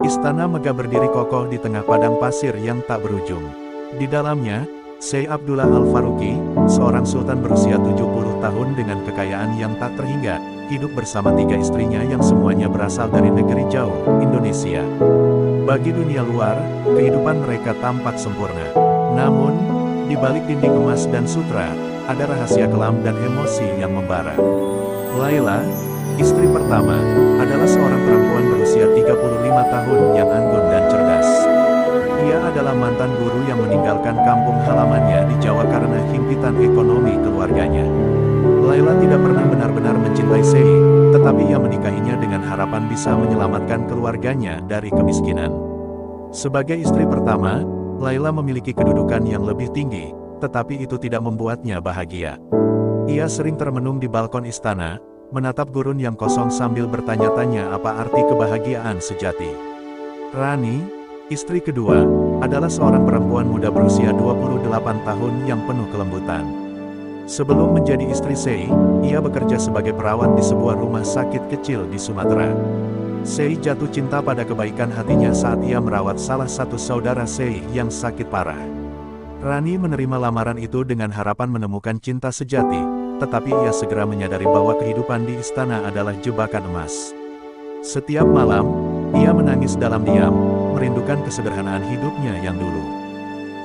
Istana megah berdiri kokoh di tengah padang pasir yang tak berujung. Di dalamnya, Syekh Abdullah Al-Faruqi, seorang sultan berusia 70 tahun dengan kekayaan yang tak terhingga, hidup bersama 3 istrinya yang semuanya berasal dari negeri jauh, Indonesia. Bagi dunia luar, kehidupan mereka tampak sempurna. Namun, di balik dinding emas dan sutra, ada rahasia kelam dan emosi yang membara. Laila, istri pertama, adalah seorang perempuan berusia 35 tahun yang anggun dan cerdas. Ia adalah mantan guru yang meninggalkan kampung halamannya di Jawa karena himpitan ekonomi keluarganya. Laila tidak pernah benar-benar mencintai Sei, tetapi ia menikahinya dengan harapan bisa menyelamatkan keluarganya dari kemiskinan. Sebagai istri pertama, Laila memiliki kedudukan yang lebih tinggi, tetapi itu tidak membuatnya bahagia. Ia sering termenung di balkon istana, menatap gurun yang kosong sambil bertanya-tanya apa arti kebahagiaan sejati. Rani, istri kedua, adalah seorang perempuan muda berusia 28 tahun yang penuh kelembutan. Sebelum menjadi istri Sei, ia bekerja sebagai perawat di sebuah rumah sakit kecil di Sumatera. Sei jatuh cinta pada kebaikan hatinya saat ia merawat salah satu saudara Sei yang sakit parah. Rani menerima lamaran itu dengan harapan menemukan cinta sejati, tetapi ia segera menyadari bahwa kehidupan di istana adalah jebakan emas. Setiap malam, ia menangis dalam diam, merindukan kesederhanaan hidupnya yang dulu.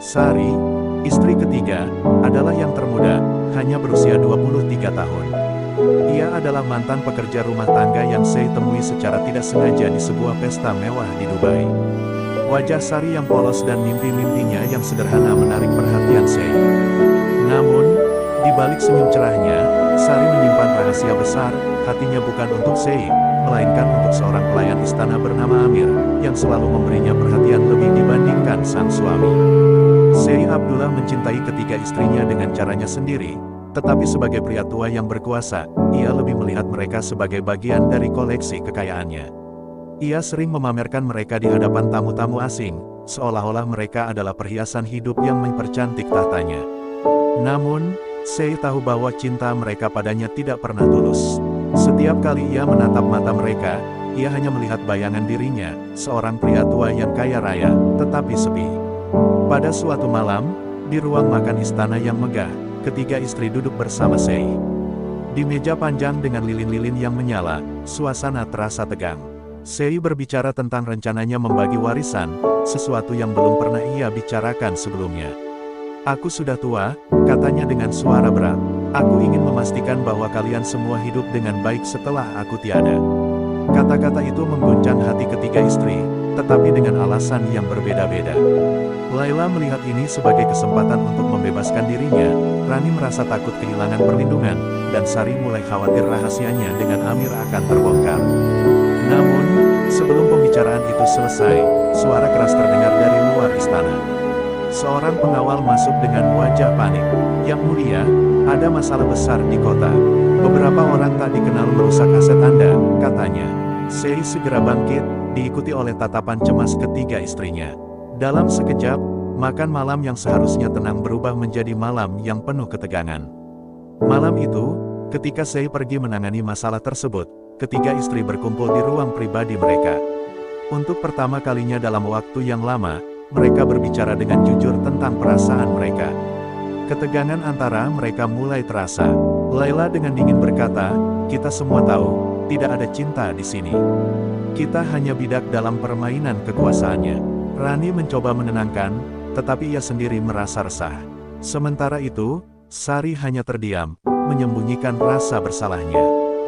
Sari, istri ketiga, adalah yang termuda, hanya berusia 23 tahun. Ia adalah mantan pekerja rumah tangga yang Sei temui secara tidak sengaja di sebuah pesta mewah di Dubai. Wajah Sari yang polos dan mimpi-mimpinya yang sederhana menarik perhatian Sei. Namun, di balik senyum cerahnya, Sari menyimpan rahasia besar, hatinya bukan untuk Sei, melainkan untuk seorang pelayan istana bernama Amir, yang selalu memberinya perhatian lebih dibandingkan sang suami. Syekh Abdullah mencintai ketiga istrinya dengan caranya sendiri, tetapi sebagai pria tua yang berkuasa, ia lebih melihat mereka sebagai bagian dari koleksi kekayaannya. Ia sering memamerkan mereka di hadapan tamu-tamu asing, seolah-olah mereka adalah perhiasan hidup yang mempercantik tahtanya. Namun, Sei tahu bahwa cinta mereka padanya tidak pernah tulus. Setiap kali ia menatap mata mereka, ia hanya melihat bayangan dirinya, seorang pria tua yang kaya raya, tetapi sepi. Pada suatu malam, di ruang makan istana yang megah, ketiga istri duduk bersama Sei. Di meja panjang dengan lilin-lilin yang menyala, suasana terasa tegang. Sei berbicara tentang rencananya membagi warisan, sesuatu yang belum pernah ia bicarakan sebelumnya. "Aku sudah tua," katanya dengan suara berat. "Aku ingin memastikan bahwa kalian semua hidup dengan baik setelah aku tiada." Kata-kata itu mengguncang hati ketiga istri, tetapi dengan alasan yang berbeda-beda. Laila melihat ini sebagai kesempatan untuk membebaskan dirinya. Rani merasa takut kehilangan perlindungan, dan Sari mulai khawatir rahasianya dengan Amir akan terbongkar. Namun, sebelum pembicaraan itu selesai, suara keras terdengar dari luar istana. Seorang pengawal masuk dengan wajah panik. "Yang mulia, ada masalah besar di kota. Beberapa orang tak dikenal merusak aset Anda," katanya. Sei segera bangkit, diikuti oleh tatapan cemas ketiga istrinya. Dalam sekejap, makan malam yang seharusnya tenang berubah menjadi malam yang penuh ketegangan. Malam itu, ketika Sei pergi menangani masalah tersebut, ketiga istri berkumpul di ruang pribadi mereka. Untuk pertama kalinya dalam waktu yang lama, mereka berbicara dengan jujur tentang perasaan mereka. Ketegangan antara mereka mulai terasa. Laila dengan dingin berkata, "Kita semua tahu, tidak ada cinta di sini. Kita hanya bidak dalam permainan kekuasaannya." Rani mencoba menenangkan, tetapi ia sendiri merasa resah. Sementara itu, Sari hanya terdiam, menyembunyikan rasa bersalahnya.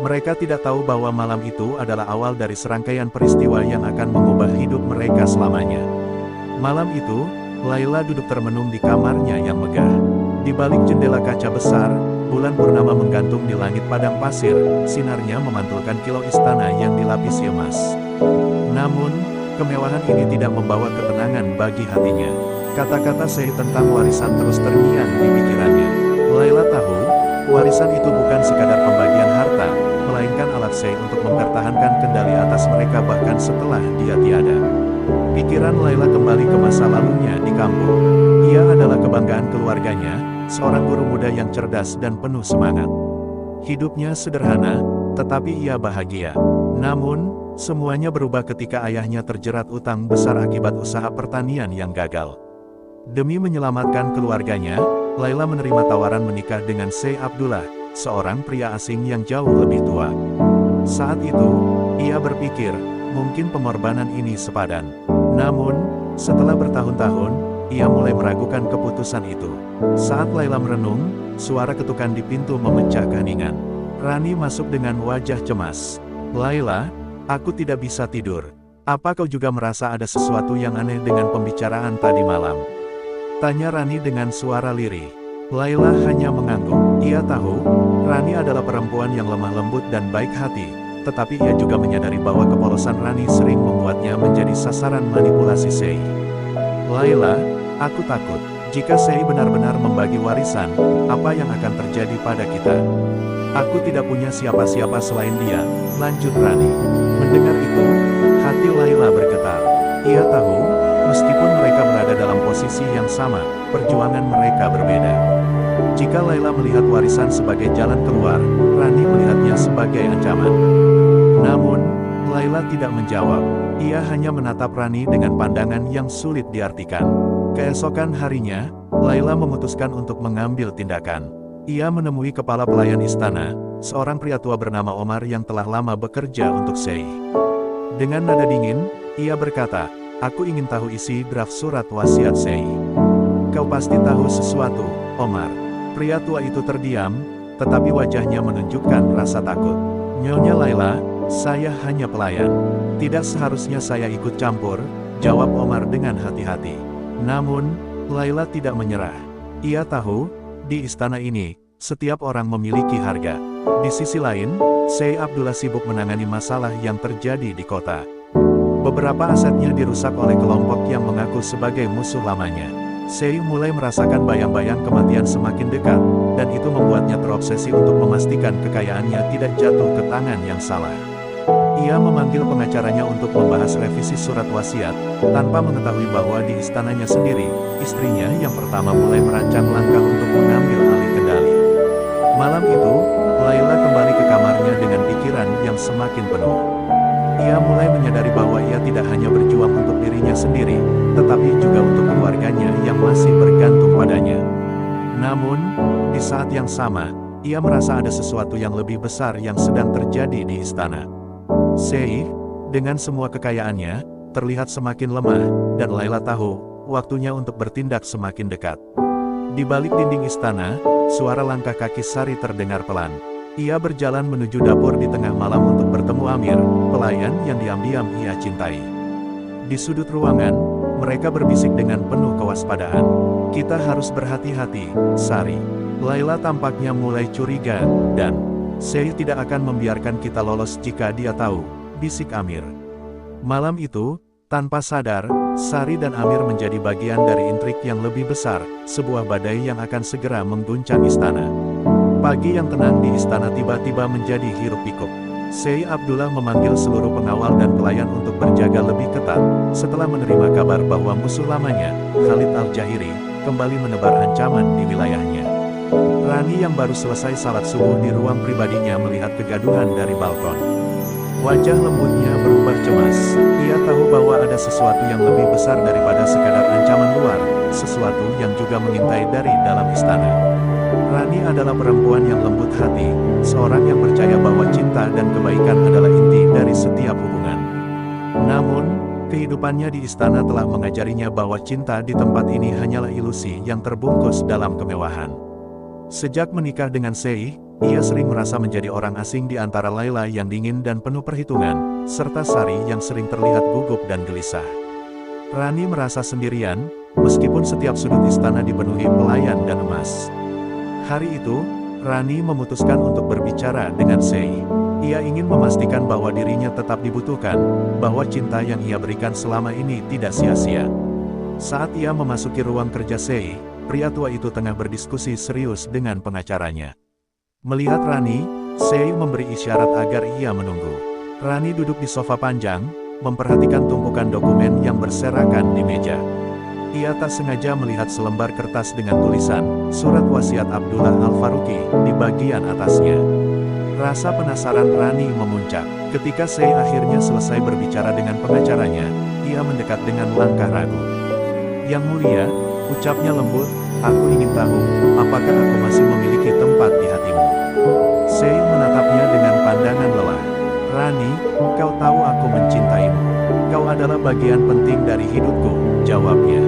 Mereka tidak tahu bahwa malam itu adalah awal dari serangkaian peristiwa yang akan mengubah hidup mereka selamanya. Malam itu, Laila duduk termenung di kamarnya yang megah. Di balik jendela kaca besar, bulan purnama menggantung di langit padang pasir, sinarnya memantulkan kilau istana yang dilapisi emas. Namun, kemewahan ini tidak membawa ketenangan bagi hatinya. Kata-kata Sei tentang warisan terus terngiang di pikirannya. Laila tahu, warisan itu bukan sekadar pembagian harta, melainkan alat Sei untuk mempertahankan kendali atas mereka bahkan setelah dia tiada. Pikiran Laila kembali ke masa lalunya di kampung. Ia adalah kebanggaan keluarganya, seorang guru muda yang cerdas dan penuh semangat. Hidupnya sederhana, tetapi ia bahagia. Namun, Semuanya berubah ketika ayahnya terjerat utang besar akibat usaha pertanian yang gagal. Demi menyelamatkan keluarganya, Laila menerima tawaran menikah dengan Syekh Abdullah, seorang pria asing yang jauh lebih tua. Saat itu, ia berpikir, mungkin pengorbanan ini sepadan. Namun, setelah bertahun-tahun, ia mulai meragukan keputusan itu. Saat Laila merenung, suara ketukan di pintu memecah keheningan. Rani masuk dengan wajah cemas. "Laila, aku tidak bisa tidur. Apa kau juga merasa ada sesuatu yang aneh dengan pembicaraan tadi malam?" tanya Rani dengan suara lirih. Laila hanya mengangguk. Ia tahu, Rani adalah perempuan yang lemah lembut dan baik hati, tetapi ia juga menyadari bahwa kepolosan Rani sering membuatnya menjadi sasaran manipulasi Syekh. "Laila, aku takut, jika Syekh benar-benar membagi warisan, apa yang akan terjadi pada kita? Aku tidak punya siapa-siapa selain dia," lanjut Rani. Mendengar itu, hati Laila bergetar. Ia tahu, meskipun mereka berada dalam posisi yang sama, perjuangan mereka berbeda. Jika Laila melihat warisan sebagai jalan keluar, Rani melihatnya sebagai ancaman. Namun, Laila tidak menjawab. Ia hanya menatap Rani dengan pandangan yang sulit diartikan. Keesokan harinya, Laila memutuskan untuk mengambil tindakan. Ia menemui kepala pelayan istana, seorang pria tua bernama Omar yang telah lama bekerja untuk Syekh. Dengan nada dingin, ia berkata, "Aku ingin tahu isi draft surat wasiat Syekh." "Kau pasti tahu sesuatu, Omar." Pria tua itu terdiam, tetapi wajahnya menunjukkan rasa takut. "Nyonya Laila, saya hanya pelayan. Tidak seharusnya saya ikut campur," jawab Omar dengan hati-hati. Namun, Laila tidak menyerah. Ia tahu, di istana ini, setiap orang memiliki harga. Di sisi lain, Syekh Abdullah sibuk menangani masalah yang terjadi di kota. Beberapa asetnya dirusak oleh kelompok yang mengaku sebagai musuh lamanya. Syekh mulai merasakan bayang-bayang kematian semakin dekat, dan itu membuatnya terobsesi untuk memastikan kekayaannya tidak jatuh ke tangan yang salah. Ia memanggil pengacaranya untuk membahas revisi surat wasiat, tanpa mengetahui bahwa di istananya sendiri, istrinya yang pertama mulai merancang langkah untuk mengambil alih kendali. Malam itu, Laila kembali ke kamarnya dengan pikiran yang semakin penuh. Ia mulai menyadari bahwa ia tidak hanya berjuang untuk dirinya sendiri, tetapi juga untuk keluarganya yang masih bergantung padanya. Namun, di saat yang sama, ia merasa ada sesuatu yang lebih besar yang sedang terjadi di istana. Syekh, dengan semua kekayaannya, terlihat semakin lemah, dan Laila tahu, waktunya untuk bertindak semakin dekat. Di balik dinding istana, suara langkah kaki Sari terdengar pelan. Ia berjalan menuju dapur di tengah malam untuk bertemu Amir, pelayan yang diam-diam ia cintai. Di sudut ruangan, mereka berbisik dengan penuh kewaspadaan. "Kita harus berhati-hati, Sari." Laila tampaknya mulai curiga, dan Syekh tidak akan membiarkan kita lolos jika dia tahu, bisik Amir. Malam itu, tanpa sadar, Sari dan Amir menjadi bagian dari intrik yang lebih besar, sebuah badai yang akan segera mengguncang istana. Pagi yang tenang di istana tiba-tiba menjadi hiruk-pikuk. Syekh Abdullah memanggil seluruh pengawal dan pelayan untuk berjaga lebih ketat, setelah menerima kabar bahwa musuh lamanya, Khalid Al-Jahiri, kembali menebar ancaman di wilayahnya. Rani yang baru selesai salat subuh di ruang pribadinya melihat kegaduhan dari balkon. Wajah lembutnya berubah cemas. Ia tahu bahwa ada sesuatu yang lebih besar daripada sekadar ancaman luar, sesuatu yang juga mengintai dari dalam istana. Rani adalah perempuan yang lembut hati, seorang yang percaya bahwa cinta dan kebaikan adalah inti dari setiap hubungan. Namun, kehidupannya di istana telah mengajarinya bahwa cinta di tempat ini hanyalah ilusi yang terbungkus dalam kemewahan. Sejak menikah dengan Syekh, ia sering merasa menjadi orang asing di antara Laila yang dingin dan penuh perhitungan, serta Sari yang sering terlihat gugup dan gelisah. Rani merasa sendirian, meskipun setiap sudut istana dipenuhi pelayan dan emas. Hari itu, Rani memutuskan untuk berbicara dengan Syekh. Ia ingin memastikan bahwa dirinya tetap dibutuhkan, bahwa cinta yang ia berikan selama ini tidak sia-sia. Saat ia memasuki ruang kerja Syekh, pria tua itu tengah berdiskusi serius dengan pengacaranya. Melihat Rani, Syekh memberi isyarat agar ia menunggu. Rani duduk di sofa panjang, memperhatikan tumpukan dokumen yang berserakan di meja. Ia tak sengaja melihat selembar kertas dengan tulisan, "Surat Wasiat Abdullah Al-Faruqi," di bagian atasnya. Rasa penasaran Rani memuncak. Ketika Sei akhirnya selesai berbicara dengan pengacaranya, ia mendekat dengan langkah ragu. "Yang mulia," ucapnya lembut, "aku ingin tahu, apakah aku masih memiliki tempat di hatimu?" Sei menatapnya dengan pandangan lelah. "Rani, kau tahu aku mencintaimu. Kau adalah bagian penting dari hidupku," jawabnya.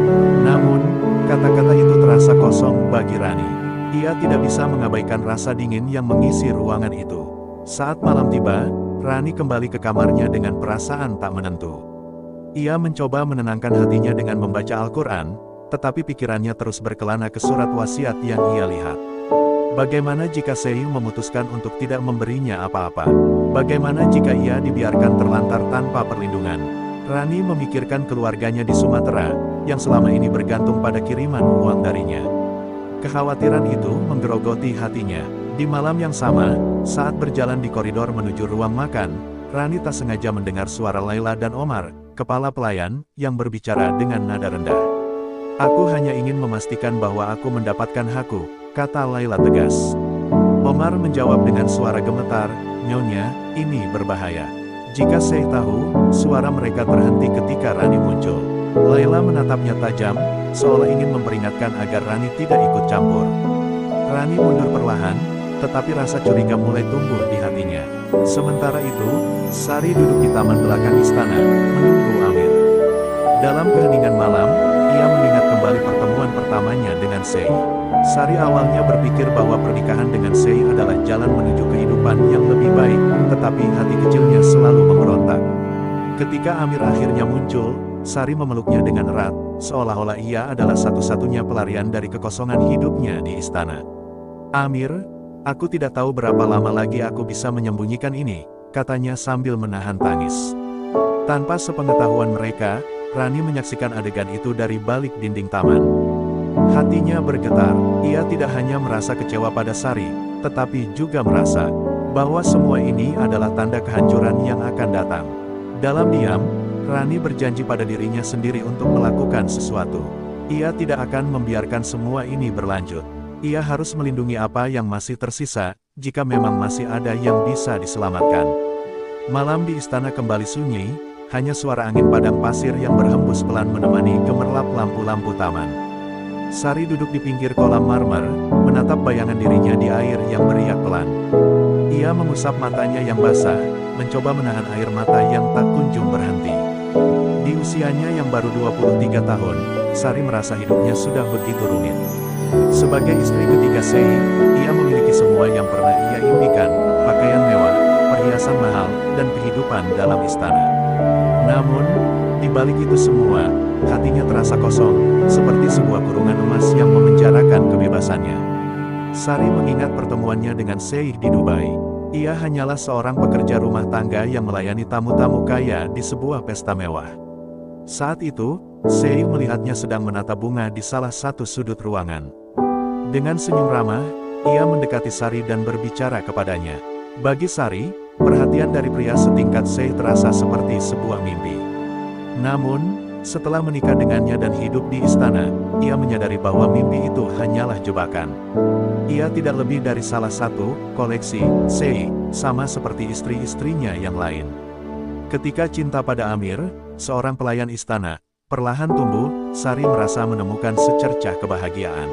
Namun, kata-kata itu terasa kosong bagi Rani. Ia tidak bisa mengabaikan rasa dingin yang mengisi ruangan itu. Saat malam tiba, Rani kembali ke kamarnya dengan perasaan tak menentu. Ia mencoba menenangkan hatinya dengan membaca Al-Quran, tetapi pikirannya terus berkelana ke surat wasiat yang ia lihat. Bagaimana jika Sei memutuskan untuk tidak memberinya apa-apa? Bagaimana jika ia dibiarkan terlantar tanpa perlindungan? Rani memikirkan keluarganya di Sumatera, yang selama ini bergantung pada kiriman uang darinya. Kekhawatiran itu menggerogoti hatinya. Di malam yang sama, saat berjalan di koridor menuju ruang makan, Rani tak sengaja mendengar suara Laila dan Omar, kepala pelayan, yang berbicara dengan nada rendah. "Aku hanya ingin memastikan bahwa aku mendapatkan hakku," kata Laila tegas. Omar menjawab dengan suara gemetar, "Nyonya, ini berbahaya." Jika Sei tahu, suara mereka terhenti ketika Rani muncul. Laila menatapnya tajam, seolah ingin memperingatkan agar Rani tidak ikut campur. Rani mundur perlahan, tetapi rasa curiga mulai tumbuh di hatinya. Sementara itu, Sari duduk di taman belakang istana, menunggu Amir. Dalam keheningan malam, ia mengingat kembali pertemuan pertamanya dengan Sei. Sari awalnya berpikir bahwa pernikahan dengan Sei adalah jalan menuju kehidupan yang lebih baik, tetapi hati kecilnya selalu memberontak. Ketika Amir akhirnya muncul, Sari memeluknya dengan erat, seolah-olah ia adalah satu-satunya pelarian dari kekosongan hidupnya di istana. "Amir, aku tidak tahu berapa lama lagi aku bisa menyembunyikan ini," katanya sambil menahan tangis. Tanpa sepengetahuan mereka, Rani menyaksikan adegan itu dari balik dinding taman. Hatinya bergetar, ia tidak hanya merasa kecewa pada Sari, tetapi juga merasa bahwa semua ini adalah tanda kehancuran yang akan datang. Dalam diam, Rani berjanji pada dirinya sendiri untuk melakukan sesuatu. Ia tidak akan membiarkan semua ini berlanjut. Ia harus melindungi apa yang masih tersisa, jika memang masih ada yang bisa diselamatkan. Malam di istana kembali sunyi, hanya suara angin padang pasir yang berhembus pelan menemani gemerlap lampu-lampu taman. Sari duduk di pinggir kolam marmer, menatap bayangan dirinya di air yang beriak pelan. Ia mengusap matanya yang basah, mencoba menahan air mata yang tak kunjung berhenti. Di usianya yang baru 23 tahun, Sari merasa hidupnya sudah begitu rumit. Sebagai istri ketiga Sei, ia memiliki semua yang pernah ia impikan, pakaian mewah, perhiasan mahal, dan kehidupan dalam istana. Namun, di balik itu semua, hatinya terasa kosong, seperti sebuah kurungan emas yang memenjarakan kebebasannya. Sari mengingat pertemuannya dengan Sei di Dubai. Ia hanyalah seorang pekerja rumah tangga yang melayani tamu-tamu kaya di sebuah pesta mewah. Saat itu, Sei melihatnya sedang menata bunga di salah satu sudut ruangan. Dengan senyum ramah, ia mendekati Sari dan berbicara kepadanya. Bagi Sari, perhatian dari pria setingkat Sei terasa seperti sebuah mimpi. Namun, setelah menikah dengannya dan hidup di istana, ia menyadari bahwa mimpi itu hanyalah jebakan. Ia tidak lebih dari salah satu koleksi Sei, sama seperti istri-istrinya yang lain. Ketika cinta pada Amir, seorang pelayan istana, perlahan tumbuh, Sari merasa menemukan secercah kebahagiaan.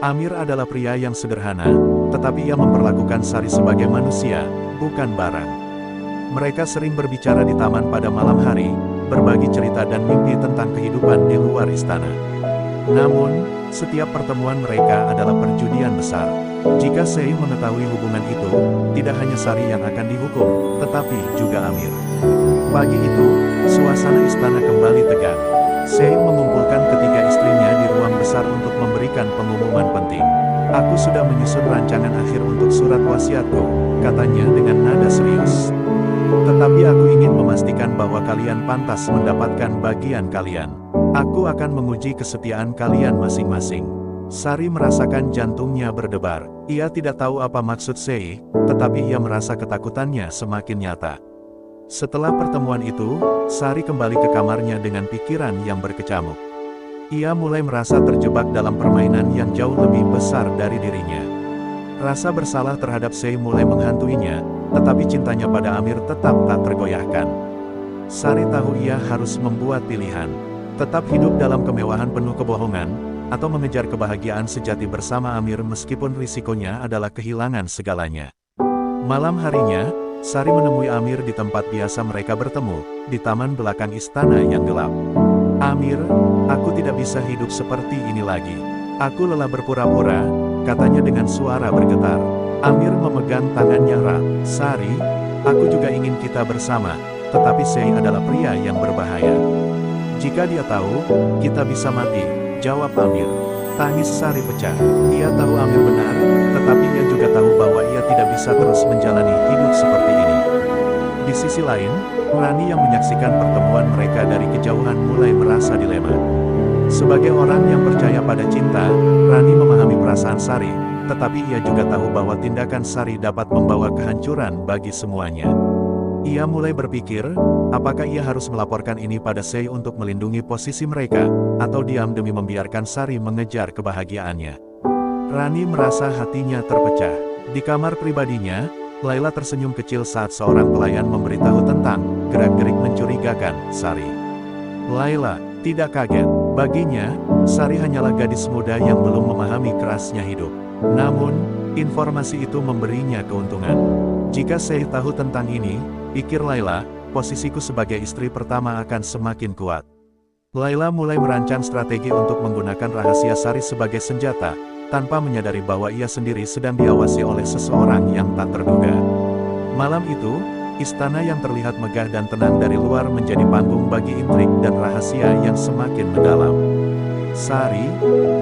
Amir adalah pria yang sederhana, tetapi ia memperlakukan Sari sebagai manusia, bukan barang. Mereka sering berbicara di taman pada malam hari, berbagi cerita dan mimpi tentang kehidupan di luar istana. Namun, setiap pertemuan mereka adalah perjudian besar. Jika Sei mengetahui hubungan itu, tidak hanya Sari yang akan dihukum, tetapi juga Amir. Pagi itu, suasana istana kembali tegang. Sei mengumpulkan ketiga istrinya di ruang besar untuk memberikan pengumuman penting. "Aku sudah menyusun rancangan akhir untuk surat wasiatku," katanya dengan nada serius. "Tetapi aku ingin memastikan bahwa kalian pantas mendapatkan bagian kalian. Aku akan menguji kesetiaan kalian masing-masing." Sari merasakan jantungnya berdebar. Ia tidak tahu apa maksud Sei, tetapi ia merasa ketakutannya semakin nyata. Setelah pertemuan itu, Sari kembali ke kamarnya dengan pikiran yang berkecamuk. Ia mulai merasa terjebak dalam permainan yang jauh lebih besar dari dirinya. Rasa bersalah terhadap Sei mulai menghantuinya, tetapi cintanya pada Amir tetap tak tergoyahkan. Sari tahu ia harus membuat pilihan. Tetap hidup dalam kemewahan penuh kebohongan, atau mengejar kebahagiaan sejati bersama Amir meskipun risikonya adalah kehilangan segalanya. Malam harinya, Sari menemui Amir di tempat biasa mereka bertemu, di taman belakang istana yang gelap. "Amir, aku tidak bisa hidup seperti ini lagi. Aku lelah berpura-pura," katanya dengan suara bergetar. Amir memegang tangannya erat. "Sari, aku juga ingin kita bersama, tetapi Sei adalah pria yang berbahaya. Jika dia tahu, kita bisa mati," jawab Amir. Tangis Sari pecah. Ia tahu Amir benar, tetapi ia juga tahu bahwa ia tidak bisa terus menjalani hidup seperti ini. Di sisi lain, Rani yang menyaksikan pertemuan mereka dari kejauhan mulai merasa dilema. Sebagai orang yang percaya pada cinta, Rani memahami perasaan Sari, tetapi ia juga tahu bahwa tindakan Sari dapat membawa kehancuran bagi semuanya. Ia mulai berpikir, apakah ia harus melaporkan ini pada Sei untuk melindungi posisi mereka, atau diam demi membiarkan Sari mengejar kebahagiaannya. Rani merasa hatinya terpecah. Di kamar pribadinya, Laila tersenyum kecil saat seorang pelayan memberitahu tentang gerak-gerik mencurigakan Sari. Laila tidak kaget. Baginya, Sari hanyalah gadis muda yang belum memahami kerasnya hidup. Namun, informasi itu memberinya keuntungan. Jika Sei tahu tentang ini, pikir Laila, posisiku sebagai istri pertama akan semakin kuat. Laila mulai merancang strategi untuk menggunakan rahasia Sari sebagai senjata, tanpa menyadari bahwa ia sendiri sedang diawasi oleh seseorang yang tak terduga. Malam itu, istana yang terlihat megah dan tenang dari luar menjadi panggung bagi intrik dan rahasia yang semakin mendalam. Sari,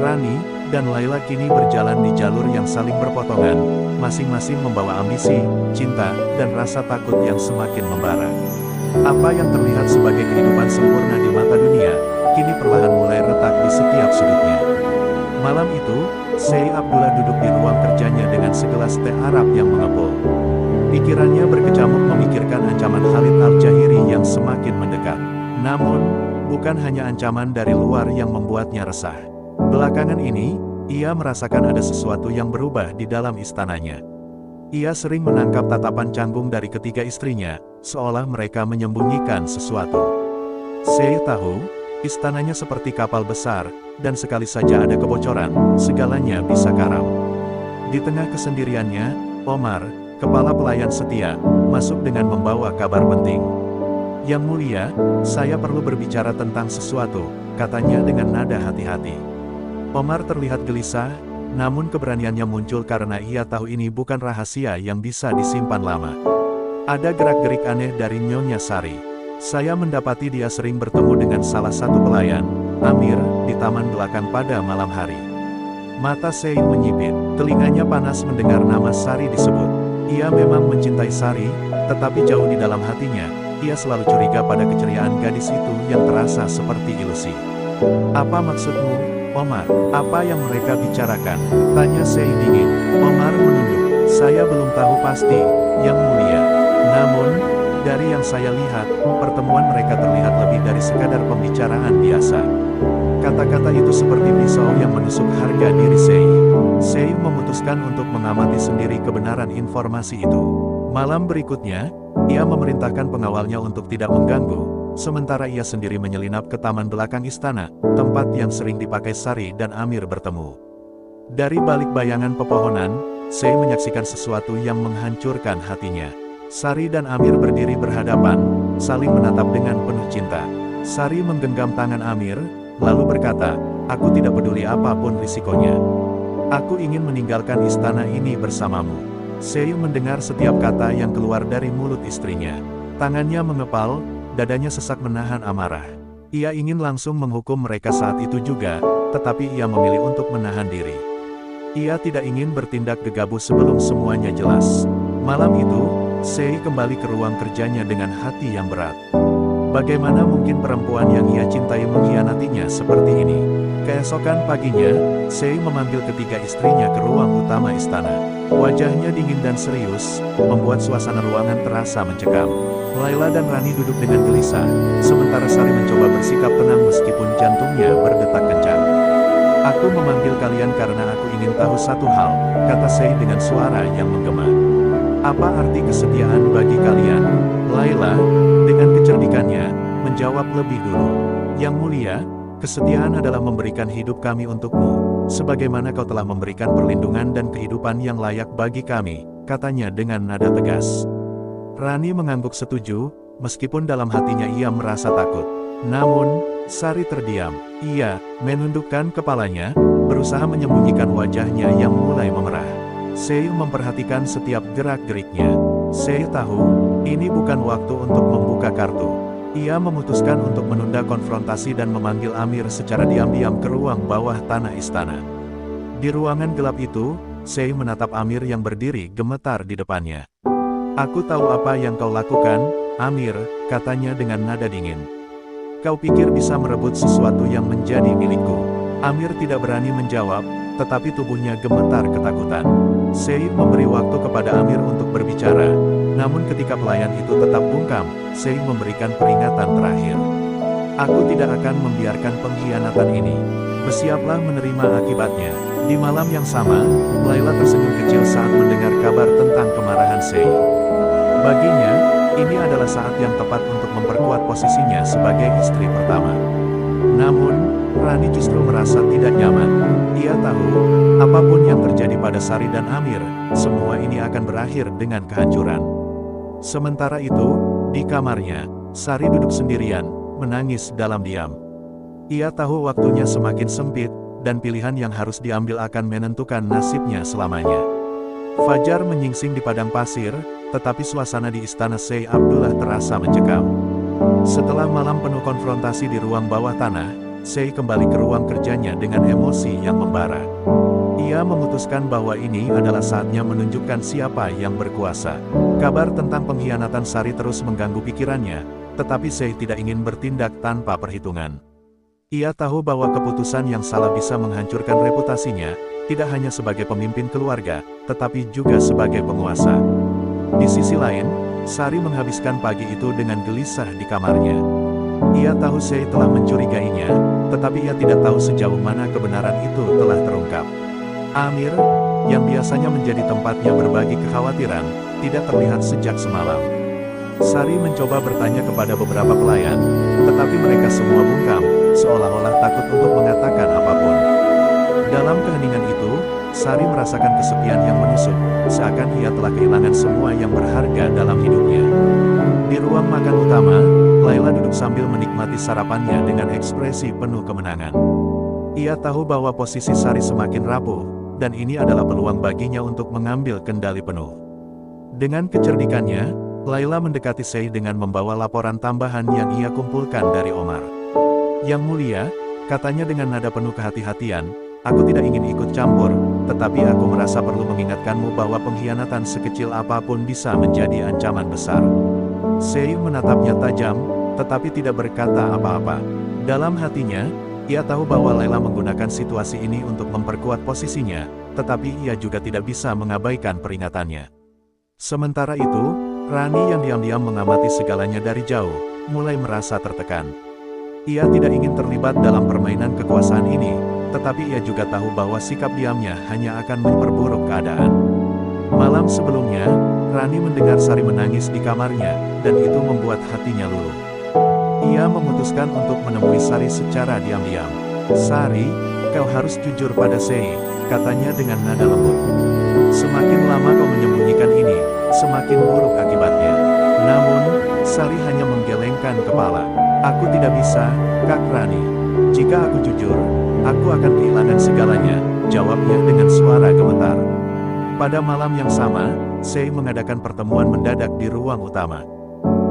Rani, dan Laila kini berjalan di jalur yang saling berpotongan, masing-masing membawa ambisi, cinta, dan rasa takut yang semakin membara. Apa yang terlihat sebagai kehidupan sempurna di mata dunia, kini perlahan mulai retak di setiap sudutnya. Malam itu, Sei Abdullah duduk di ruang kerjanya dengan segelas teh Arab yang mengepul. Pikirannya berkecamuk memikirkan ancaman Khalid Al-Jahiri yang semakin mendekat. Namun, bukan hanya ancaman dari luar yang membuatnya resah. Belakangan ini, ia merasakan ada sesuatu yang berubah di dalam istananya. Ia sering menangkap tatapan canggung dari ketiga istrinya, seolah mereka menyembunyikan sesuatu. Sei tahu, istananya seperti kapal besar, dan sekali saja ada kebocoran, segalanya bisa karam. Di tengah kesendiriannya, Omar, kepala pelayan setia, masuk dengan membawa kabar penting. "Yang mulia, saya perlu berbicara tentang sesuatu," katanya dengan nada hati-hati. Omar terlihat gelisah, namun keberaniannya muncul karena ia tahu ini bukan rahasia yang bisa disimpan lama. "Ada gerak-gerik aneh dari Nyonya Sari. Saya mendapati dia sering bertemu dengan salah satu pelayan, Amir, di taman belakang pada malam hari." Mata Sei menyipit, telinganya panas mendengar nama Sari disebut. Ia memang mencintai Sari, tetapi jauh di dalam hatinya, ia selalu curiga pada keceriaan gadis itu yang terasa seperti ilusi. "Apa maksudmu, Omar? Apa yang mereka bicarakan?" tanya Sei dingin. Omar menunduk. "Saya belum tahu pasti, Yang Mulia. Namun, dari yang saya lihat, pertemuan mereka terlihat lebih dari sekadar pembicaraan biasa." Kata-kata itu seperti pisau yang menusuk harga diri Sei. Sei memutuskan untuk mengamati sendiri kebenaran informasi itu. Malam berikutnya, ia memerintahkan pengawalnya untuk tidak mengganggu, sementara ia sendiri menyelinap ke taman belakang istana, tempat yang sering dipakai Sari dan Amir bertemu. Dari balik bayangan pepohonan, Sei menyaksikan sesuatu yang menghancurkan hatinya. Sari dan Amir berdiri berhadapan, saling menatap dengan penuh cinta. Sari menggenggam tangan Amir, lalu berkata, "Aku tidak peduli apapun risikonya. Aku ingin meninggalkan istana ini bersamamu." Sei mendengar setiap kata yang keluar dari mulut istrinya. Tangannya mengepal, dadanya sesak menahan amarah. Ia ingin langsung menghukum mereka saat itu juga, tetapi ia memilih untuk menahan diri. Ia tidak ingin bertindak gegabah sebelum semuanya jelas. Malam itu, Sei kembali ke ruang kerjanya dengan hati yang berat. Bagaimana mungkin perempuan yang ia cintai mengkhianatinya seperti ini? Keesokan paginya, Sei memanggil ketiga istrinya ke ruang utama istana. Wajahnya dingin dan serius, membuat suasana ruangan terasa mencekam. Laila dan Rani duduk dengan gelisah, sementara Sari mencoba bersikap tenang meskipun jantungnya berdetak kencang. Aku memanggil kalian karena aku ingin tahu satu hal, kata Sei dengan suara yang menggema. Apa arti kesetiaan bagi kalian? Layla, dengan kecerdikannya, menjawab lebih dulu. Yang mulia, kesetiaan adalah memberikan hidup kami untukmu, sebagaimana kau telah memberikan perlindungan dan kehidupan yang layak bagi kami, katanya dengan nada tegas. Rani mengangguk setuju, meskipun dalam hatinya ia merasa takut. Namun, Sari terdiam. Ia menundukkan kepalanya, berusaha menyembunyikan wajahnya yang mulai memerah. Sei memperhatikan setiap gerak-geriknya. Sei tahu, ini bukan waktu untuk membuka kartu. Ia memutuskan untuk menunda konfrontasi dan memanggil Amir secara diam-diam ke ruang bawah tanah istana. Di ruangan gelap itu, Sei menatap Amir yang berdiri gemetar di depannya. Aku tahu apa yang kau lakukan, Amir, katanya dengan nada dingin. Kau pikir bisa merebut sesuatu yang menjadi milikku. Amir tidak berani menjawab, tetapi tubuhnya gemetar ketakutan. Sei memberi waktu kepada Amir untuk berbicara, namun ketika pelayan itu tetap bungkam, Sei memberikan peringatan terakhir. Aku tidak akan membiarkan pengkhianatan ini. Bersiaplah menerima akibatnya. Di malam yang sama, Layla tersenyum kecil saat mendengar kabar tentang kemarahan Sei. Baginya, ini adalah saat yang tepat untuk memperkuat posisinya sebagai istri pertama. Namun, Rani justru merasa tidak nyaman. Ia tahu, apapun yang terjadi pada Sari dan Amir, semua ini akan berakhir dengan kehancuran. Sementara itu, di kamarnya, Sari duduk sendirian, menangis dalam diam. Ia tahu waktunya semakin sempit, dan pilihan yang harus diambil akan menentukan nasibnya selamanya. Fajar menyingsing di padang pasir, tetapi suasana di istana Sei Abdullah terasa mencekam. Setelah malam penuh konfrontasi di ruang bawah tanah, Sei kembali ke ruang kerjanya dengan emosi yang membara. Ia memutuskan bahwa ini adalah saatnya menunjukkan siapa yang berkuasa. Kabar tentang pengkhianatan Sari terus mengganggu pikirannya, tetapi Sei tidak ingin bertindak tanpa perhitungan. Ia tahu bahwa keputusan yang salah bisa menghancurkan reputasinya, tidak hanya sebagai pemimpin keluarga, tetapi juga sebagai penguasa. Di sisi lain, Sari menghabiskan pagi itu dengan gelisah di kamarnya. Ia tahu Sei telah mencurigainya, tetapi ia tidak tahu sejauh mana kebenaran itu telah terungkap. Amir, yang biasanya menjadi tempatnya berbagi kekhawatiran, tidak terlihat sejak semalam. Sari mencoba bertanya kepada beberapa pelayan, tetapi mereka semua bungkam, seolah-olah takut untuk mengatakan apapun. Dalam keheningan itu, Sari merasakan kesepian yang menusuk, seakan ia telah kehilangan semua yang berharga dalam hidupnya. Di ruang makan utama, Layla duduk sambil menikmati sarapannya dengan ekspresi penuh kemenangan. Ia tahu bahwa posisi Sari semakin rapuh, dan ini adalah peluang baginya untuk mengambil kendali penuh. Dengan kecerdikannya, Layla mendekati Sei dengan membawa laporan tambahan yang ia kumpulkan dari Omar. Yang mulia, katanya dengan nada penuh kehati-hatian, aku tidak ingin ikut campur, tetapi aku merasa perlu mengingatkanmu bahwa pengkhianatan sekecil apapun bisa menjadi ancaman besar. Sei menatapnya tajam, tetapi tidak berkata apa-apa. Dalam hatinya, ia tahu bahwa Layla menggunakan situasi ini untuk memperkuat posisinya, tetapi ia juga tidak bisa mengabaikan peringatannya. Sementara itu, Rani yang diam-diam mengamati segalanya dari jauh, mulai merasa tertekan. Ia tidak ingin terlibat dalam permainan kekuasaan ini, tetapi ia juga tahu bahwa sikap diamnya hanya akan memperburuk keadaan. Malam sebelumnya, Rani mendengar Sari menangis di kamarnya, dan itu membuat hatinya luluh. Ia memutuskan untuk menemui Sari secara diam-diam. Sari, kau harus jujur pada Sei, katanya dengan nada lembut. Semakin lama kau menyembunyikan ini, semakin buruk akibatnya. Namun, Sari hanya menggelengkan kepala. Aku tidak bisa, Kak Rani. Jika aku jujur, aku akan kehilangan segalanya, jawabnya dengan suara gemetar. Pada malam yang sama, Sei mengadakan pertemuan mendadak di ruang utama.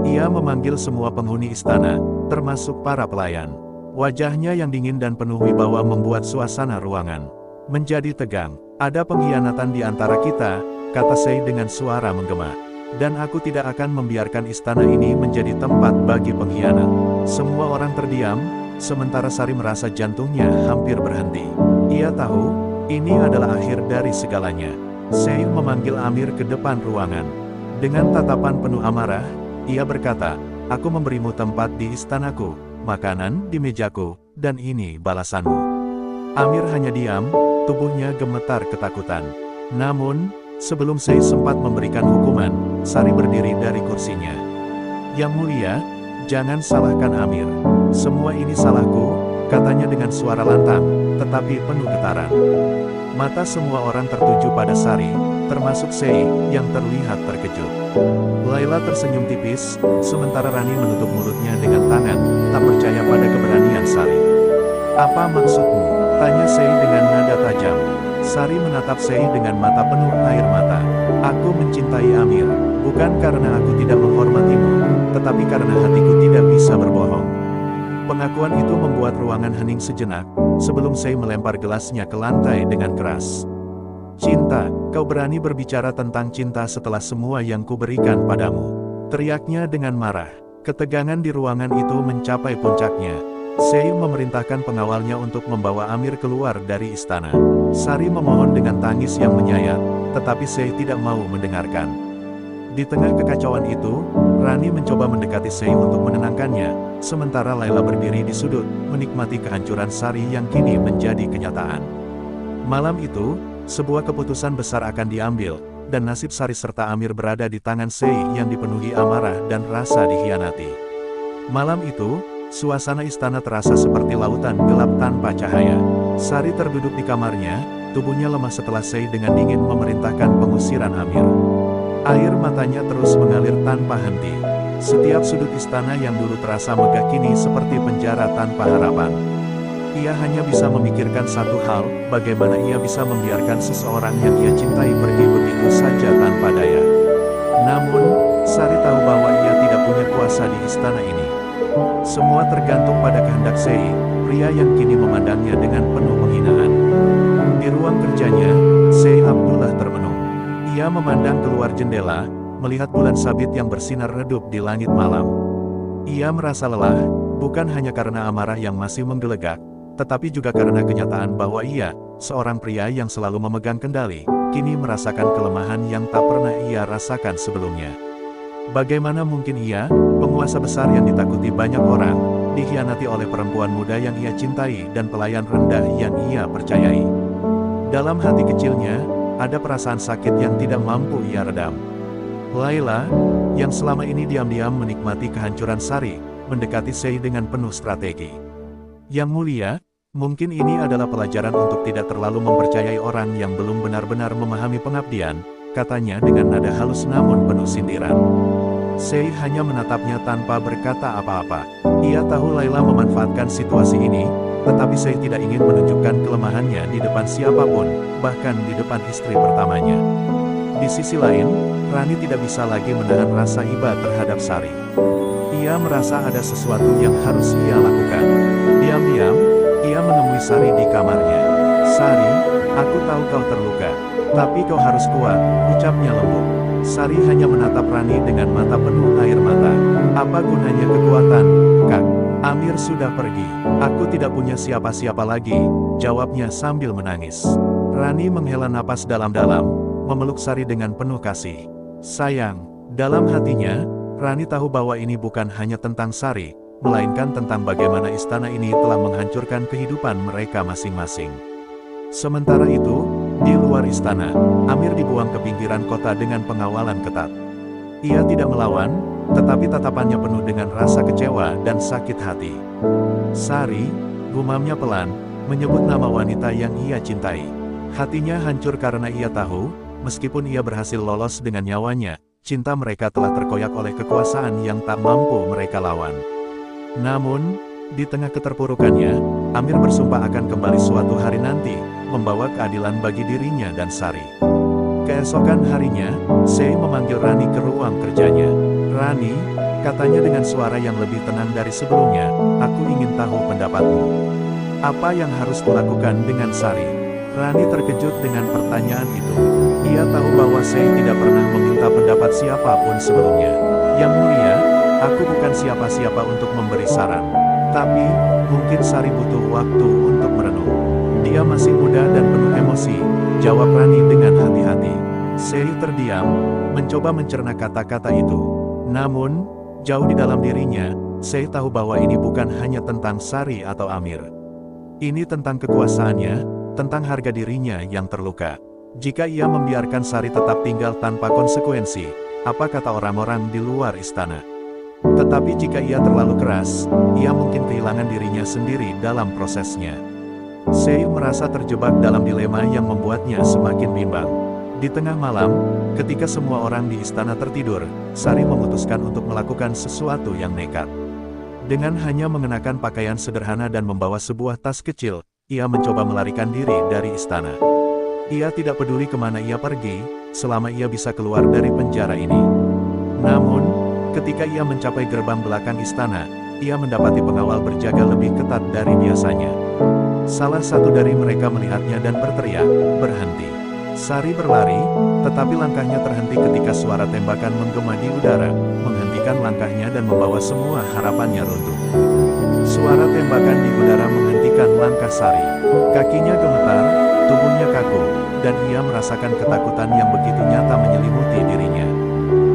Ia memanggil semua penghuni istana, termasuk para pelayan. Wajahnya yang dingin dan penuh wibawa membuat suasana ruangan menjadi tegang. Ada pengkhianatan di antara kita, kata Sei dengan suara menggema. Dan aku tidak akan membiarkan istana ini menjadi tempat bagi pengkhianat. Semua orang terdiam, sementara Sari merasa jantungnya hampir berhenti. Ia tahu, ini adalah akhir dari segalanya. Sei memanggil Amir ke depan ruangan. Dengan tatapan penuh amarah, ia berkata, aku memberimu tempat di istanaku, makanan di mejaku, dan ini balasanmu. Amir hanya diam, tubuhnya gemetar ketakutan. Namun, sebelum Sei sempat memberikan hukuman, Sari berdiri dari kursinya. Yang mulia, jangan salahkan Amir. Semua ini salahku, katanya dengan suara lantang, tetapi penuh getaran. Mata semua orang tertuju pada Sari, termasuk Sei, yang terlihat terkejut. Layla tersenyum tipis, sementara Rani menutup mulutnya dengan tangan, tak percaya pada keberanian Sari. "Apa maksudmu?" tanya Sei dengan nada tajam. Sari menatap Sei dengan mata penuh air mata. "Aku mencintai Amir, bukan karena aku tidak menghormatimu, tetapi karena hatiku tidak bisa berbohong." Pengakuan itu membuat ruangan hening sejenak, sebelum Sei melempar gelasnya ke lantai dengan keras. "Cinta, kau berani berbicara tentang cinta setelah semua yang kuberikan padamu?" teriaknya dengan marah. Ketegangan di ruangan itu mencapai puncaknya. Sei memerintahkan pengawalnya untuk membawa Amir keluar dari istana. Sari memohon dengan tangis yang menyayat, tetapi Sei tidak mau mendengarkan. Di tengah kekacauan itu, Rani mencoba mendekati Sei untuk menenangkannya, sementara Layla berdiri di sudut, menikmati kehancuran Sari yang kini menjadi kenyataan. Malam itu, sebuah keputusan besar akan diambil, dan nasib Sari serta Amir berada di tangan Sei yang dipenuhi amarah dan rasa dikhianati. Malam itu, suasana istana terasa seperti lautan gelap tanpa cahaya. Sari terduduk di kamarnya, tubuhnya lemah setelah Sei dengan dingin memerintahkan pengusiran Amir. Air matanya terus mengalir tanpa henti. Setiap sudut istana yang dulu terasa megah kini seperti penjara tanpa harapan. Ia hanya bisa memikirkan satu hal, bagaimana ia bisa membiarkan seseorang yang ia cintai pergi begitu saja tanpa daya. Namun, Sari tahu bahwa ia tidak punya kuasa di istana ini. Semua tergantung pada kehendak Sei, pria yang kini memandangnya dengan penuh penghinaan. Di ruang kerjanya, Sei Abdullah termenung. Ia memandang keluar jendela, melihat bulan sabit yang bersinar redup di langit malam. Ia merasa lelah, bukan hanya karena amarah yang masih menggelegak, tetapi juga karena kenyataan bahwa ia, seorang pria yang selalu memegang kendali, kini merasakan kelemahan yang tak pernah ia rasakan sebelumnya. Bagaimana mungkin ia, penguasa besar yang ditakuti banyak orang, dikhianati oleh perempuan muda yang ia cintai dan pelayan rendah yang ia percayai? Dalam hati kecilnya, ada perasaan sakit yang tidak mampu ia redam. Layla, yang selama ini diam-diam menikmati kehancuran Sari, mendekati Sei dengan penuh strategi. "Yang mulia, mungkin ini adalah pelajaran untuk tidak terlalu mempercayai orang yang belum benar-benar memahami pengabdian," katanya dengan nada halus namun penuh sindiran. Sei hanya menatapnya tanpa berkata apa-apa. Ia tahu Layla memanfaatkan situasi ini, tetapi Sei tidak ingin menunjukkan kelemahannya di depan siapapun, bahkan di depan istri pertamanya. Di sisi lain, Rani tidak bisa lagi menahan rasa iba terhadap Sari. Ia merasa ada sesuatu yang harus ia lakukan. Diam-diam, ia menemui Sari di kamarnya. "Sari, aku tahu kau terluka, tapi kau harus kuat," ucapnya lembut. Sari hanya menatap Rani dengan mata penuh air mata. "Apa gunanya kekuatan, Kak? Amir sudah pergi. Aku tidak punya siapa-siapa lagi," jawabnya sambil menangis. Rani menghela napas dalam-dalam, memeluk Sari dengan penuh kasih. Sayang, dalam hatinya, Rani tahu bahwa ini bukan hanya tentang Sari, melainkan tentang bagaimana istana ini telah menghancurkan kehidupan mereka masing-masing. Sementara itu, di luar istana, Amir dibuang ke pinggiran kota dengan pengawalan ketat. Ia tidak melawan, tetapi tatapannya penuh dengan rasa kecewa dan sakit hati. "Sari," gumamnya pelan, menyebut nama wanita yang ia cintai. Hatinya hancur karena ia tahu, meskipun ia berhasil lolos dengan nyawanya, cinta mereka telah terkoyak oleh kekuasaan yang tak mampu mereka lawan. Namun, di tengah keterpurukannya, Amir bersumpah akan kembali suatu hari nanti, membawa keadilan bagi dirinya dan Sari. Keesokan harinya, Sei memanggil Rani ke ruang kerjanya. "Rani," katanya dengan suara yang lebih tenang dari sebelumnya, "aku ingin tahu pendapatmu. Apa yang harus kulakukan dengan Sari?" Rani terkejut dengan pertanyaan itu. Ia tahu bahwa Sei tidak pernah meminta pendapat siapapun sebelumnya. "Yang mulia, aku bukan siapa-siapa untuk memberi saran. Tapi, mungkin Sari butuh waktu untuk merenung. Dia masih muda dan penuh emosi," jawab Rani dengan hati-hati. Sei terdiam, mencoba mencerna kata-kata itu. Namun, jauh di dalam dirinya, Sei tahu bahwa ini bukan hanya tentang Sari atau Amir. Ini tentang kekuasaannya, tentang harga dirinya yang terluka. Jika ia membiarkan Sari tetap tinggal tanpa konsekuensi, apa kata orang-orang di luar istana? Tetapi jika ia terlalu keras, ia mungkin kehilangan dirinya sendiri dalam prosesnya. Sei merasa terjebak dalam dilema yang membuatnya semakin bimbang. Di tengah malam, ketika semua orang di istana tertidur, Sari memutuskan untuk melakukan sesuatu yang nekat. Dengan hanya mengenakan pakaian sederhana dan membawa sebuah tas kecil, ia mencoba melarikan diri dari istana. Ia tidak peduli kemana ia pergi, selama ia bisa keluar dari penjara ini. Namun, ketika ia mencapai gerbang belakang istana, ia mendapati pengawal berjaga lebih ketat dari biasanya. Salah satu dari mereka melihatnya dan berteriak, "Berhenti!" Sari berlari, tetapi langkahnya terhenti ketika suara tembakan menggema di udara, menghentikan langkahnya dan membawa semua harapannya runtuh. Suara tembakan di udara menghentikan langkah Sari. Kakinya gemetar, tubuhnya kaku, dan ia merasakan ketakutan yang begitu nyata menyelimuti dirinya.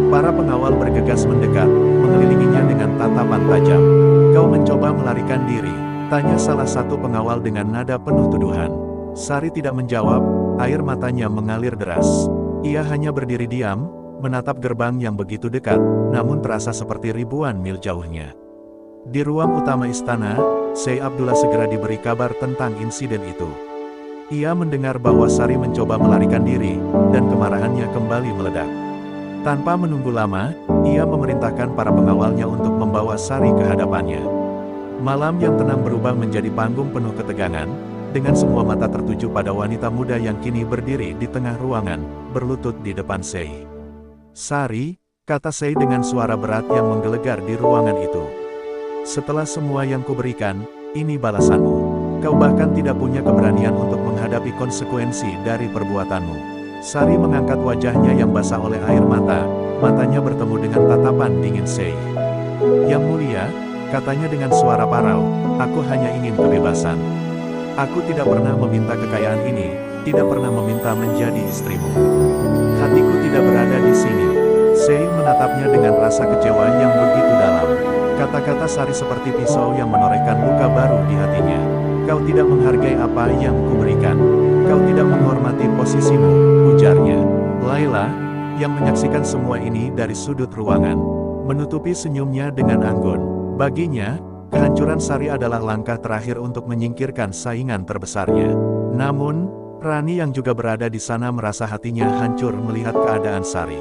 Para pengawal bergegas mendekat, mengelilinginya dengan tatapan tajam. "Kau mencoba melarikan diri?" tanya salah satu pengawal dengan nada penuh tuduhan. Sari tidak menjawab, air matanya mengalir deras. Ia hanya berdiri diam, menatap gerbang yang begitu dekat, namun terasa seperti ribuan mil jauhnya. Di ruang utama istana, Syekh Abdullah segera diberi kabar tentang insiden itu. Ia mendengar bahwa Sari mencoba melarikan diri, dan kemarahannya kembali meledak. Tanpa menunggu lama, ia memerintahkan para pengawalnya untuk membawa Sari ke hadapannya. Malam yang tenang berubah menjadi panggung penuh ketegangan, dengan semua mata tertuju pada wanita muda yang kini berdiri di tengah ruangan, berlutut di depan Sei. "Sari," kata Sei dengan suara berat yang menggelegar di ruangan itu. "Setelah semua yang kuberikan, ini balasanmu. Kau bahkan tidak punya keberanian untuk menghadapi konsekuensi dari perbuatanmu." Sari mengangkat wajahnya yang basah oleh air mata, matanya bertemu dengan tatapan dingin Sei. "Yang mulia," katanya dengan suara parau, "aku hanya ingin kebebasan. Aku tidak pernah meminta kekayaan ini, tidak pernah meminta menjadi istrimu. Hatiku tidak berada di sini." Sei menatapnya dengan rasa kecewa yang begitu dalam. Kata-kata Sari seperti pisau yang menorehkan luka baru di hatinya. "Kau tidak menghargai apa yang kuberikan. Kau tidak menghormati posisimu," ujarnya. Laila, yang menyaksikan semua ini dari sudut ruangan, menutupi senyumnya dengan anggun. Baginya, kehancuran Sari adalah langkah terakhir untuk menyingkirkan saingan terbesarnya. Namun, Rani yang juga berada di sana merasa hatinya hancur melihat keadaan Sari.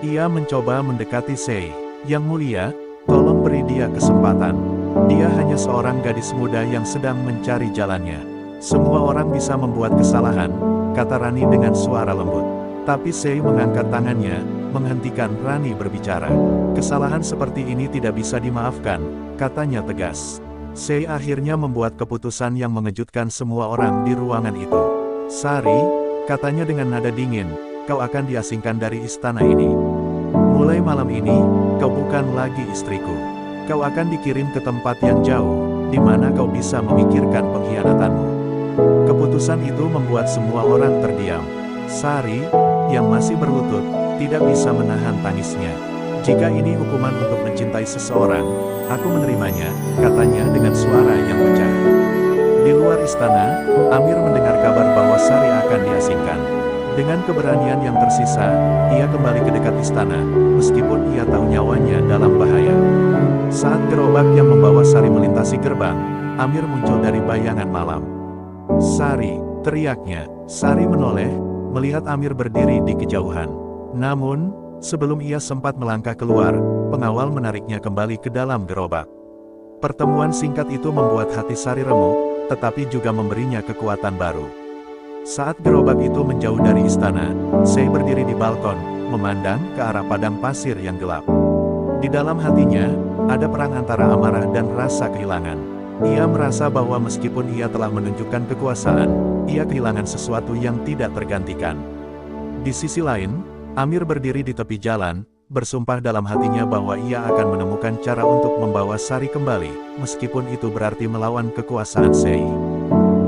Ia mencoba mendekati Sei. "Yang mulia, tolong beri dia kesempatan. Dia hanya seorang gadis muda yang sedang mencari jalannya. Semua orang bisa membuat kesalahan," kata Rani dengan suara lembut. Tapi Sei mengangkat tangannya, menghentikan Rani berbicara. "Kesalahan seperti ini tidak bisa dimaafkan," katanya tegas. Sei akhirnya membuat keputusan yang mengejutkan semua orang di ruangan itu. "Sari," katanya dengan nada dingin, "kau akan diasingkan dari istana ini. Mulai malam ini, kau bukan lagi istriku. Kau akan dikirim ke tempat yang jauh, di mana kau bisa memikirkan pengkhianatanmu." Keputusan itu membuat semua orang terdiam. Sari, yang masih berlutut, tidak bisa menahan tangisnya. "Jika ini hukuman untuk mencintai seseorang, aku menerimanya," katanya dengan suara yang pecah. Di luar istana, Amir mendengar kabar bahwa Sari akan diasingkan. Dengan keberanian yang tersisa, ia kembali ke dekat istana, meskipun ia tahu nyawanya dalam bahaya. Saat gerobak yang membawa Sari melintasi gerbang, Amir muncul dari bayangan malam. "Sari," teriaknya. Sari menoleh, melihat Amir berdiri di kejauhan. Namun, sebelum ia sempat melangkah keluar, pengawal menariknya kembali ke dalam gerobak. Pertemuan singkat itu membuat hati Sari remuk, tetapi juga memberinya kekuatan baru. Saat gerobak itu menjauh dari istana, Sei berdiri di balkon, memandang ke arah padang pasir yang gelap. Di dalam hatinya, ada perang antara amarah dan rasa kehilangan. Ia merasa bahwa meskipun ia telah menunjukkan kekuasaan, ia kehilangan sesuatu yang tidak tergantikan. Di sisi lain, Amir berdiri di tepi jalan, bersumpah dalam hatinya bahwa ia akan menemukan cara untuk membawa Sari kembali, meskipun itu berarti melawan kekuasaan Sei.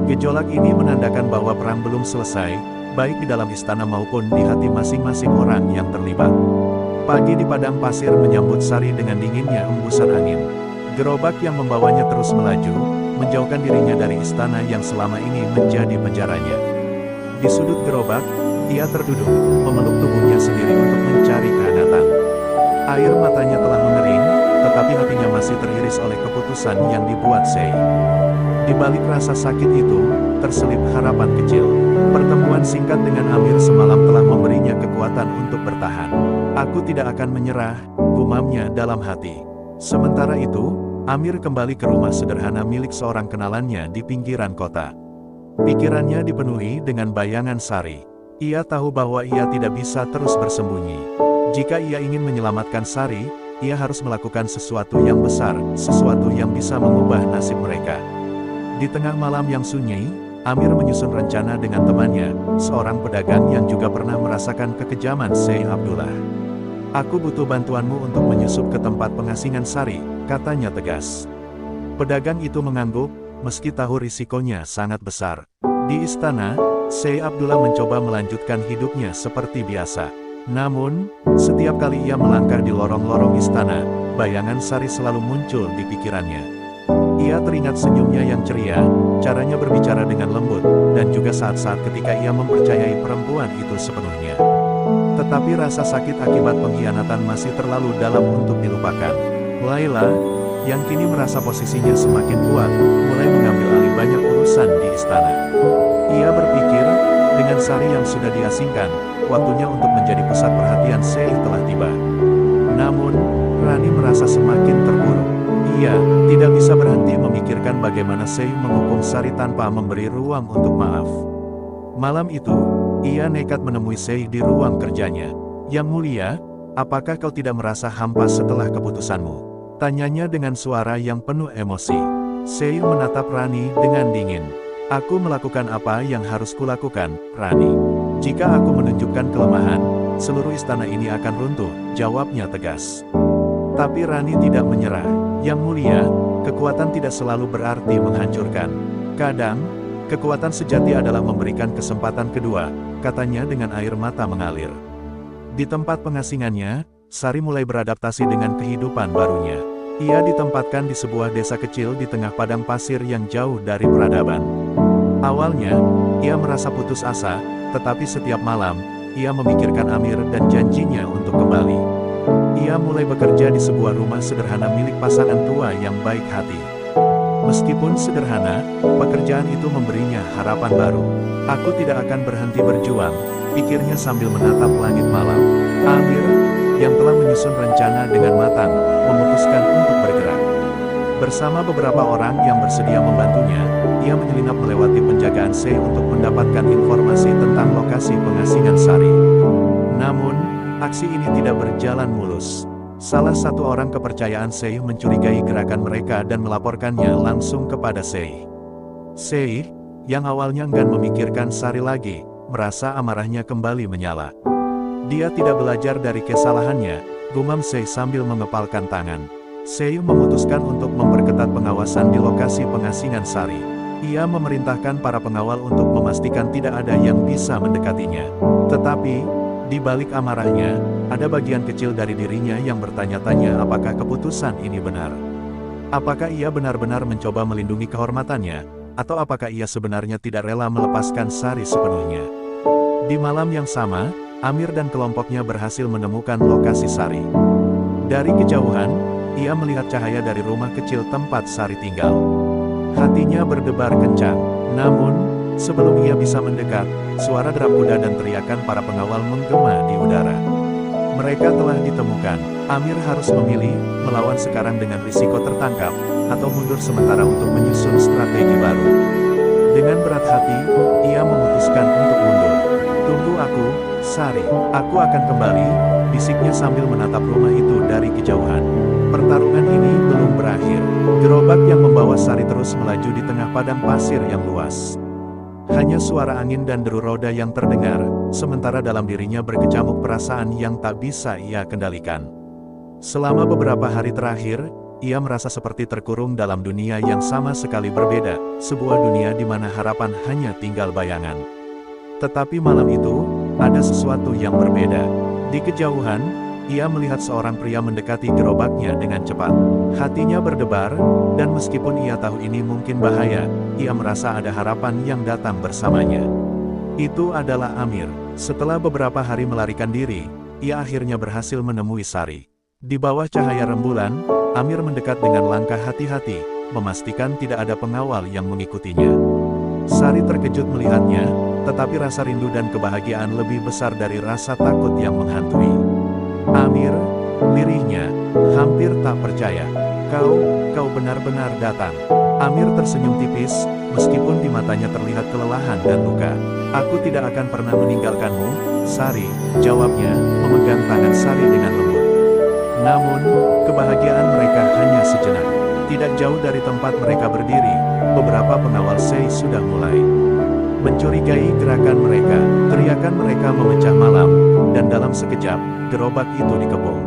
Gejolak ini menandakan bahwa perang belum selesai, baik di dalam istana maupun di hati masing-masing orang yang terlibat. Pagi di padang pasir menyambut Sari dengan dinginnya embusan angin. Gerobak yang membawanya terus melaju, menjauhkan dirinya dari istana yang selama ini menjadi penjaranya. Di sudut gerobak, ia terduduk, memeluk tubuhnya sendiri untuk mencari kehangatan. Air matanya telah mengering, tetapi hatinya masih teriris oleh keputusan yang dibuat Sei. Di balik rasa sakit itu, terselip harapan kecil. Pertemuan singkat dengan Amir semalam telah memberinya kekuatan untuk bertahan. Aku tidak akan menyerah, gumamnya dalam hati. Sementara itu, Amir kembali ke rumah sederhana milik seorang kenalannya di pinggiran kota. Pikirannya dipenuhi dengan bayangan Sari. Ia tahu bahwa ia tidak bisa terus bersembunyi. Jika ia ingin menyelamatkan Sari, ia harus melakukan sesuatu yang besar, sesuatu yang bisa mengubah nasib mereka. Di tengah malam yang sunyi, Amir menyusun rencana dengan temannya, seorang pedagang yang juga pernah merasakan kekejaman Syekh Abdullah. Aku butuh bantuanmu untuk menyusup ke tempat pengasingan Sari, katanya tegas. Pedagang itu mengangguk, meski tahu risikonya sangat besar. Di istana, Syekh Abdullah mencoba melanjutkan hidupnya seperti biasa. Namun, setiap kali ia melangkah di lorong-lorong istana, bayangan Sari selalu muncul di pikirannya. Ia teringat senyumnya yang ceria, caranya berbicara dengan lembut, dan juga saat-saat ketika ia mempercayai perempuan itu sepenuhnya. Tetapi rasa sakit akibat pengkhianatan masih terlalu dalam untuk dilupakan. Laila, yang kini merasa posisinya semakin kuat, mulai mengambil alih banyak urusan di istana. Ia berpikir, dengan Sari yang sudah diasingkan, waktunya untuk menjadi pusat perhatian Syekh telah tiba. Namun, Rani merasa semakin terpuruk. Ia tidak bisa berhenti memikirkan bagaimana Syekh menghukum Sari tanpa memberi ruang untuk maaf. Malam itu, ia nekat menemui Syekh di ruang kerjanya. Yang mulia, apakah kau tidak merasa hampa setelah keputusanmu? Tanyanya dengan suara yang penuh emosi. Syekh menatap Rani dengan dingin. Aku melakukan apa yang harus kulakukan, Rani. Jika aku menunjukkan kelemahan, seluruh istana ini akan runtuh, jawabnya tegas. Tapi Rani tidak menyerah. Yang mulia, kekuatan tidak selalu berarti menghancurkan. Kadang, kekuatan sejati adalah memberikan kesempatan kedua, katanya dengan air mata mengalir. Di tempat pengasingannya, Sari mulai beradaptasi dengan kehidupan barunya. Ia ditempatkan di sebuah desa kecil di tengah padang pasir yang jauh dari peradaban. Awalnya, ia merasa putus asa, tetapi setiap malam, ia memikirkan Amir dan janjinya untuk kembali. Ia mulai bekerja di sebuah rumah sederhana milik pasangan tua yang baik hati. Meskipun sederhana, pekerjaan itu memberinya harapan baru. Aku tidak akan berhenti berjuang, pikirnya sambil menatap langit malam. Amir, yang telah menyusun rencana dengan matang, memutuskan untuk bergerak. Bersama beberapa orang yang bersedia membantunya, ia menyelinap melewati penjagaan Syekh untuk mendapatkan informasi tentang lokasi pengasingan Sari. Namun, aksi ini tidak berjalan mulus. Salah satu orang kepercayaan Syekh mencurigai gerakan mereka dan melaporkannya langsung kepada Syekh. Syekh, yang awalnya enggan memikirkan Sari lagi, merasa amarahnya kembali menyala. Dia tidak belajar dari kesalahannya, gumam Syekh sambil mengepalkan tangan. Syekh memutuskan untuk memperketat pengawasan di lokasi pengasingan Sari. Ia memerintahkan para pengawal untuk memastikan tidak ada yang bisa mendekatinya. Tetapi, di balik amarahnya, ada bagian kecil dari dirinya yang bertanya-tanya apakah keputusan ini benar. Apakah ia benar-benar mencoba melindungi kehormatannya, atau apakah ia sebenarnya tidak rela melepaskan Sari sepenuhnya. Di malam yang sama, Amir dan kelompoknya berhasil menemukan lokasi Sari. Dari kejauhan, ia melihat cahaya dari rumah kecil tempat Sari tinggal. Hatinya berdebar kencang, namun, sebelum ia bisa mendekat, suara derap kuda dan teriakan para pengawal menggema di udara. Mereka telah ditemukan. Amir harus memilih, melawan sekarang dengan risiko tertangkap, atau mundur sementara untuk menyusun strategi baru. Dengan berat hati, ia memutuskan untuk mundur. Tunggu aku, Sari. Aku akan kembali, bisiknya sambil menatap rumah itu dari kejauhan. Pertarungan ini belum berakhir. Gerobak yang membawa Sari terus melaju di tengah padang pasir yang luas. Hanya suara angin dan deru roda yang terdengar, sementara dalam dirinya berkecamuk perasaan yang tak bisa ia kendalikan. Selama beberapa hari terakhir, ia merasa seperti terkurung dalam dunia yang sama sekali berbeda, sebuah dunia di mana harapan hanya tinggal bayangan. Tetapi malam itu, ada sesuatu yang berbeda. Di kejauhan, ia melihat seorang pria mendekati gerobaknya dengan cepat. Hatinya berdebar, dan meskipun ia tahu ini mungkin bahaya, ia merasa ada harapan yang datang bersamanya. Itu adalah Amir. Setelah beberapa hari melarikan diri, ia akhirnya berhasil menemui Sari. Di bawah cahaya rembulan, Amir mendekat dengan langkah hati-hati, memastikan tidak ada pengawal yang mengikutinya. Sari terkejut melihatnya, tetapi rasa rindu dan kebahagiaan lebih besar dari rasa takut yang menghantui. Amir, lirihnya, hampir tak percaya. Kau benar-benar datang. Amir tersenyum tipis, meskipun di matanya terlihat kelelahan dan luka. Aku tidak akan pernah meninggalkanmu, Sari, jawabnya, memegang tangan Sari dengan lembut. Namun, kebahagiaan mereka hanya sejenak. Tidak jauh dari tempat mereka berdiri, beberapa pengawal Sei sudah mulai mencurigai gerakan mereka. Teriakan mereka memecah malam, dan dalam sekejap, gerobak itu dikepung.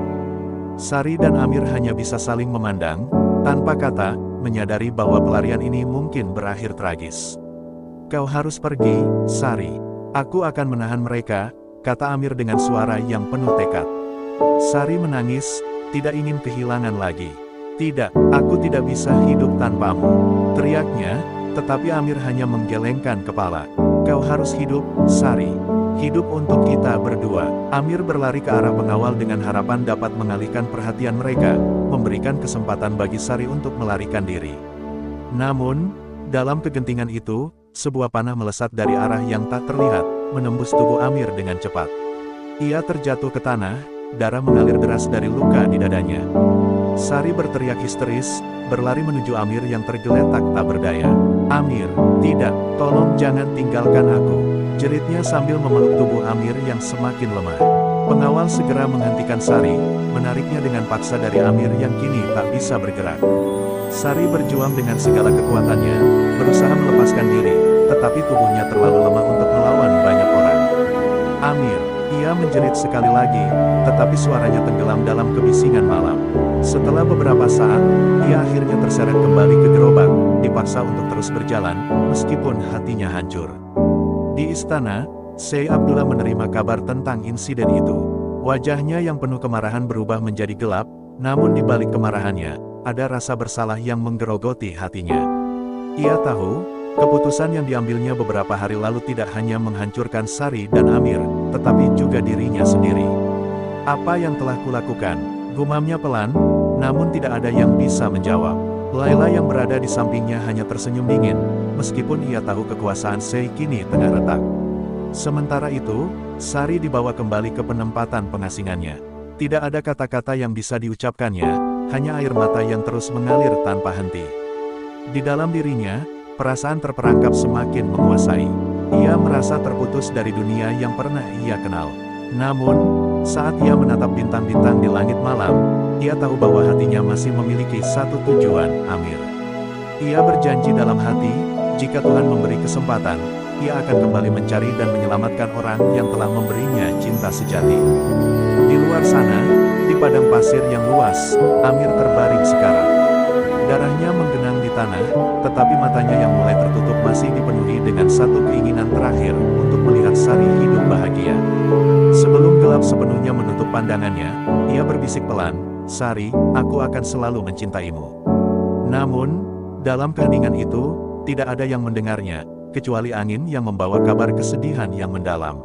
Sari dan Amir hanya bisa saling memandang, tanpa kata, menyadari bahwa pelarian ini mungkin berakhir tragis. Kau harus pergi, Sari. Aku akan menahan mereka, kata Amir dengan suara yang penuh tekad. Sari menangis, tidak ingin kehilangan lagi. Tidak, aku tidak bisa hidup tanpamu, teriaknya, tetapi Amir hanya menggelengkan kepala. Kau harus hidup, Sari. Hidup untuk kita berdua. Amir berlari ke arah pengawal dengan harapan dapat mengalihkan perhatian mereka, memberikan kesempatan bagi Sari untuk melarikan diri. Namun, dalam kegentingan itu, sebuah panah melesat dari arah yang tak terlihat, menembus tubuh Amir dengan cepat. Ia terjatuh ke tanah, darah mengalir deras dari luka di dadanya. Sari berteriak histeris, berlari menuju Amir yang tergeletak tak berdaya. Amir, tidak, tolong jangan tinggalkan aku, jeritnya sambil memeluk tubuh Amir yang semakin lemah. Pengawal segera menghentikan Sari, menariknya dengan paksa dari Amir yang kini tak bisa bergerak. Sari berjuang dengan segala kekuatannya, berusaha melepaskan diri, tetapi tubuhnya terlalu lemah untuk melawan banyak orang. Amir, ia menjerit sekali lagi, tetapi suaranya tenggelam dalam kebisingan malam. Setelah beberapa saat, ia akhirnya terseret kembali ke gerobak, dipaksa untuk terus berjalan, meskipun hatinya hancur. Di istana, Sei Abdullah menerima kabar tentang insiden itu. Wajahnya yang penuh kemarahan berubah menjadi gelap, namun di balik kemarahannya, ada rasa bersalah yang menggerogoti hatinya. Ia tahu, keputusan yang diambilnya beberapa hari lalu tidak hanya menghancurkan Sari dan Amir, tetapi juga dirinya sendiri. Apa yang telah kulakukan? Gumamnya pelan, namun tidak ada yang bisa menjawab. Laila yang berada di sampingnya hanya tersenyum dingin, meskipun ia tahu kekuasaan Sei kini tengah retak. Sementara itu, Sari dibawa kembali ke penempatan pengasingannya. Tidak ada kata-kata yang bisa diucapkannya, hanya air mata yang terus mengalir tanpa henti. Di dalam dirinya, perasaan terperangkap semakin menguasai. Ia merasa terputus dari dunia yang pernah ia kenal. Namun, saat ia menatap bintang-bintang di langit malam, ia tahu bahwa hatinya masih memiliki satu tujuan, Amir. Ia berjanji dalam hati, jika Tuhan memberi kesempatan, ia akan kembali mencari dan menyelamatkan orang yang telah memberinya cinta sejati. Di luar sana, di padang pasir yang luas, Amir terbaring sekarat. Darahnya menggenang di tanah, tetapi matanya yang mulai tertutup masih dipenuhi dengan satu keinginan terakhir, untuk melihat Sari hidup bahagia. Sebelum gelap sepenuhnya menutup pandangannya, ia berbisik pelan, Sari, aku akan selalu mencintaimu. Namun, dalam keheningan itu, tidak ada yang mendengarnya, kecuali angin yang membawa kabar kesedihan yang mendalam.